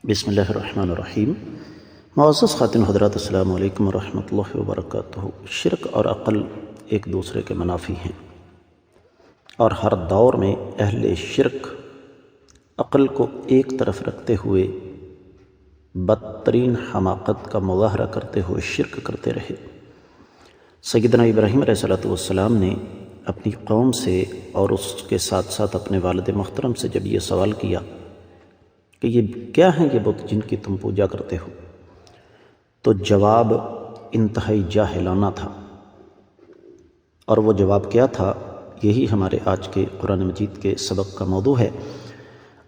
بسم اللہ الرحمن الرحیم۔ معزز خواتین حضرات، السلام علیکم ورحمۃ اللہ وبرکاتہ۔ شرک اور عقل ایک دوسرے کے منافی ہیں، اور ہر دور میں اہل شرک عقل کو ایک طرف رکھتے ہوئے بدترین حماقت کا مظاہرہ کرتے ہوئے شرک کرتے رہے۔ سیدنا ابراہیم علیہ السلام نے اپنی قوم سے اور اس کے ساتھ ساتھ اپنے والد محترم سے جب یہ سوال کیا کہ یہ کیا ہیں یہ بت جن کی تم پوجا کرتے ہو، تو جواب انتہائی جاہلانہ تھا۔ اور وہ جواب کیا تھا، یہی ہمارے آج کے قرآن مجید کے سبق کا موضوع ہے۔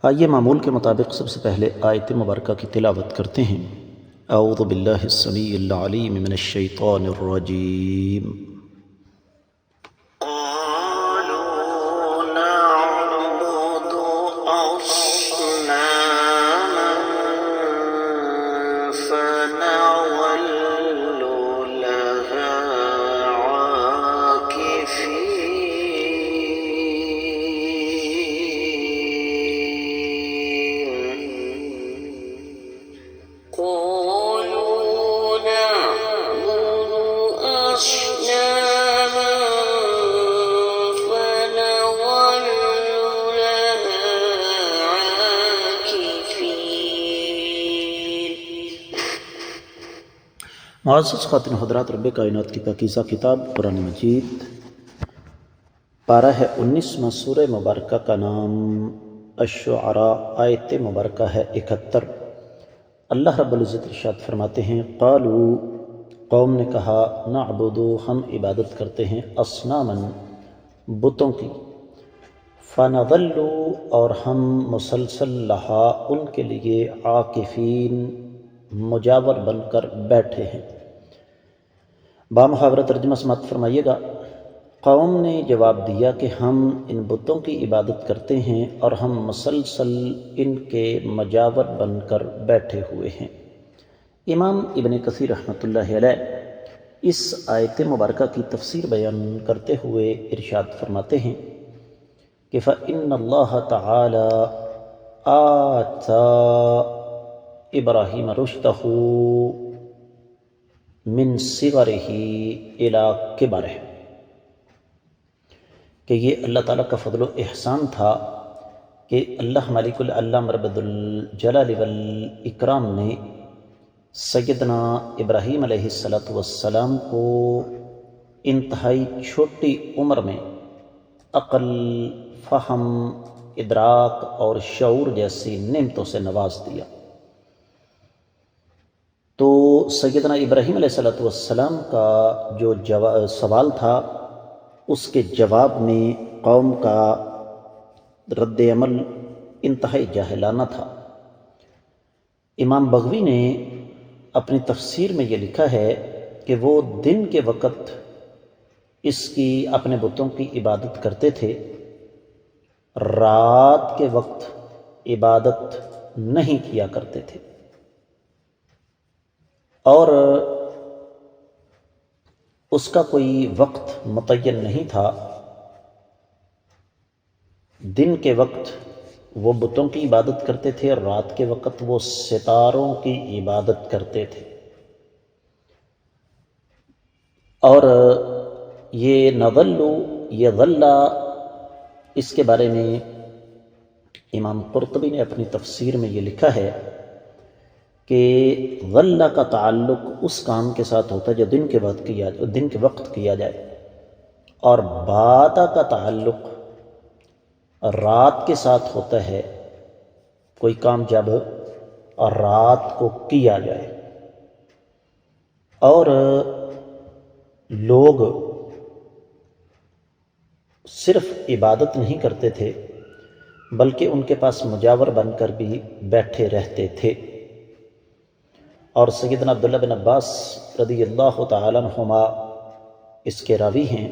آئیے معمول کے مطابق سب سے پہلے آیت مبارکہ کی تلاوت کرتے ہیں۔ اعوذ باللہ السمیع العلیم من الشیطان الرجیم۔ معزز خواتین حضرات، رب کائنات کی پاکیزہ کتاب قرآن مجید پارہ ہے 19واں، سورہ مبارکہ کا نام الشعراء، آیت مبارکہ ہے 71۔ اللہ رب العزت ارشاد فرماتے ہیں، قالوا، قوم نے کہا، نعبدو، ہم عبادت کرتے ہیں، اصناماً، بتوں کی، فنظل، اور ہم مسلسل لہا، ان کے لیے، عاکفین، مجاور بن کر بیٹھے ہیں۔ بامحاورہ ترجمہ سماعت فرمائیے گا۔ قوم نے جواب دیا کہ ہم ان بتوں کی عبادت کرتے ہیں اور ہم مسلسل ان کے مجاور بن کر بیٹھے ہوئے ہیں۔ امام ابن کثیر رحمۃ اللہ علیہ اس آیت مبارکہ کی تفسیر بیان کرتے ہوئے ارشاد فرماتے ہیں کہ فَإِنَّ اللَّهَ تَعَالَى آتَى ابراہیم رشدہ من صغرہ الی کبرہ، کہ یہ اللہ تعالیٰ کا فضل و احسان تھا کہ اللہ مالک العلام رب الجلال والاکرام نے سیدنا ابراہیم علیہ السلام کو انتہائی چھوٹی عمر میں عقل، فہم، ادراک اور شعور جیسی نعمتوں سے نواز دیا۔ تو سیدنا ابراہیم علیہ السلام کا جو سوال تھا، اس کے جواب میں قوم کا رد عمل انتہائی جاہلانہ تھا۔ امام بغوی نے اپنی تفسیر میں یہ لکھا ہے کہ وہ دن کے وقت اس کی، اپنے بتوں کی عبادت کرتے تھے، رات کے وقت عبادت نہیں کیا کرتے تھے، اور اس کا کوئی وقت متعین نہیں تھا۔ دن کے وقت وہ بتوں کی عبادت کرتے تھے اور رات کے وقت وہ ستاروں کی عبادت کرتے تھے۔ اور یہ نظل، یہ ظلہ، اس کے بارے میں امام قرطبی نے اپنی تفسیر میں یہ لکھا ہے کہ ظلہ کا تعلق اس کام کے ساتھ ہوتا ہے جو دن کے وقت کیا جائے، اور باتا کا تعلق رات کے ساتھ ہوتا ہے، کوئی کام جب رات کو کیا جائے۔ اور لوگ صرف عبادت نہیں کرتے تھے بلکہ ان کے پاس مجاور بن کر بھی بیٹھے رہتے تھے۔ اور سیدنا عبداللہ بن عباس رضی اللہ تعالیٰ عنہما اس کے راوی ہیں،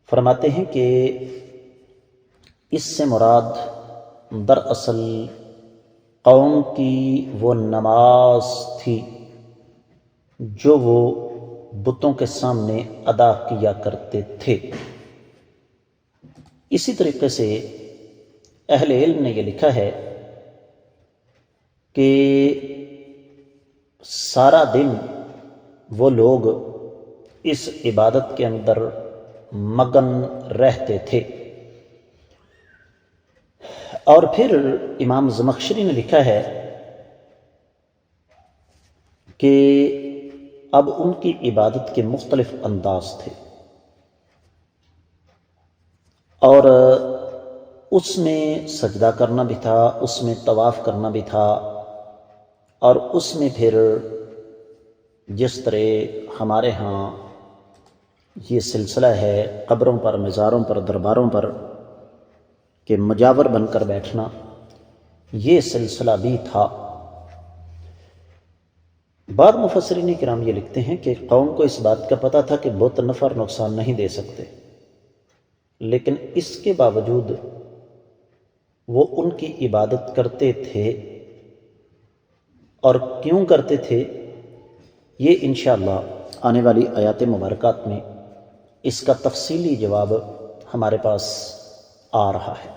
فرماتے ہیں کہ اس سے مراد دراصل قوم کی وہ نماز تھی جو وہ بتوں کے سامنے ادا کیا کرتے تھے۔ اسی طریقے سے اہل علم نے یہ لکھا ہے کہ سارا دن وہ لوگ اس عبادت کے اندر مگن رہتے تھے۔ اور پھر امام زمخشری نے لکھا ہے کہ اب ان کی عبادت کے مختلف انداز تھے، اور اس میں سجدہ کرنا بھی تھا، اس میں طواف کرنا بھی تھا، اور اس میں پھر جس طرح ہمارے ہاں یہ سلسلہ ہے قبروں پر، مزاروں پر، درباروں پر کہ مجاور بن کر بیٹھنا، یہ سلسلہ بھی تھا۔ بعض مفسرین کرام یہ لکھتے ہیں کہ قوم کو اس بات کا پتہ تھا کہ بت نفع اور نقصان نہیں دے سکتے، لیکن اس کے باوجود وہ ان کی عبادت کرتے تھے۔ اور کیوں کرتے تھے یہ انشاءاللہ آنے والی آیات مبارکات میں اس کا تفصیلی جواب ہمارے پاس آ رہا ہے۔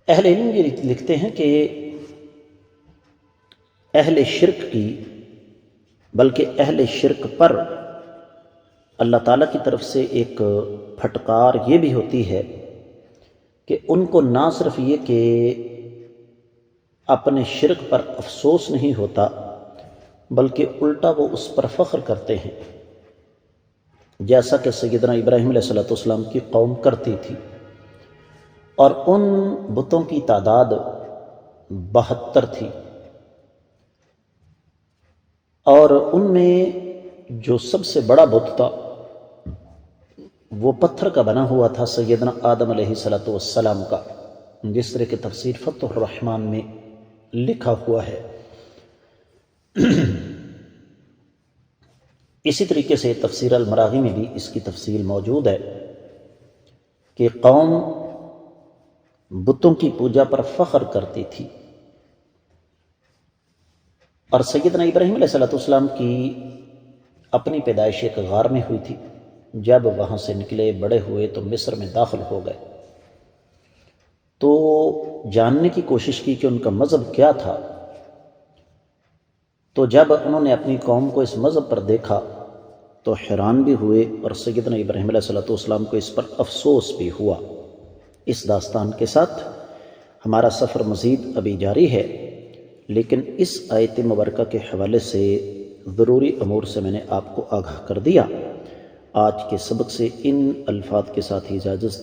اہل علم یہ لکھتے ہیں کہ اہل شرک کی، بلکہ اہل شرک پر اللہ تعالیٰ کی طرف سے ایک پھٹکار یہ بھی ہوتی ہے کہ ان کو نہ صرف یہ کہ اپنے شرک پر افسوس نہیں ہوتا، بلکہ الٹا وہ اس پر فخر کرتے ہیں، جیسا کہ سیدنا ابراہیم علیہ السلام کی قوم کرتی تھی۔ اور ان بتوں کی تعداد 72 تھی، اور ان میں جو سب سے بڑا بت تھا وہ پتھر کا بنا ہوا تھا، سیدنا آدم علیہ السلام کا، جس طرح کی تفسیر فتح الرحمن میں لکھا ہوا ہے۔ اسی طریقے سے تفسیر المراغی میں بھی اس کی تفصیل موجود ہے کہ قوم بتوں کی پوجا پر فخر کرتی تھی، اور سیدنا ابراہیم علیہ السلام کی اپنی پیدائش ایک غار میں ہوئی تھی۔ جب وہاں سے نکلے، بڑے ہوئے تو مصر میں داخل ہو گئے، تو جاننے کی کوشش کی کہ ان کا مذہب کیا تھا۔ تو جب انہوں نے اپنی قوم کو اس مذہب پر دیکھا تو حیران بھی ہوئے، اور سیدنا ابراہیم علیہ السلام کو اس پر افسوس بھی ہوا۔ اس داستان کے ساتھ ہمارا سفر مزید ابھی جاری ہے، لیکن اس آیت مبارکہ کے حوالے سے ضروری امور سے میں نے آپ کو آگاہ کر دیا۔ آج کے سبق سے ان الفاظ کے ساتھ ہی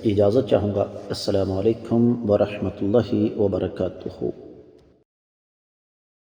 اجازت چاہوں گا۔ السلام علیکم ورحمۃ اللہ وبرکاتہ۔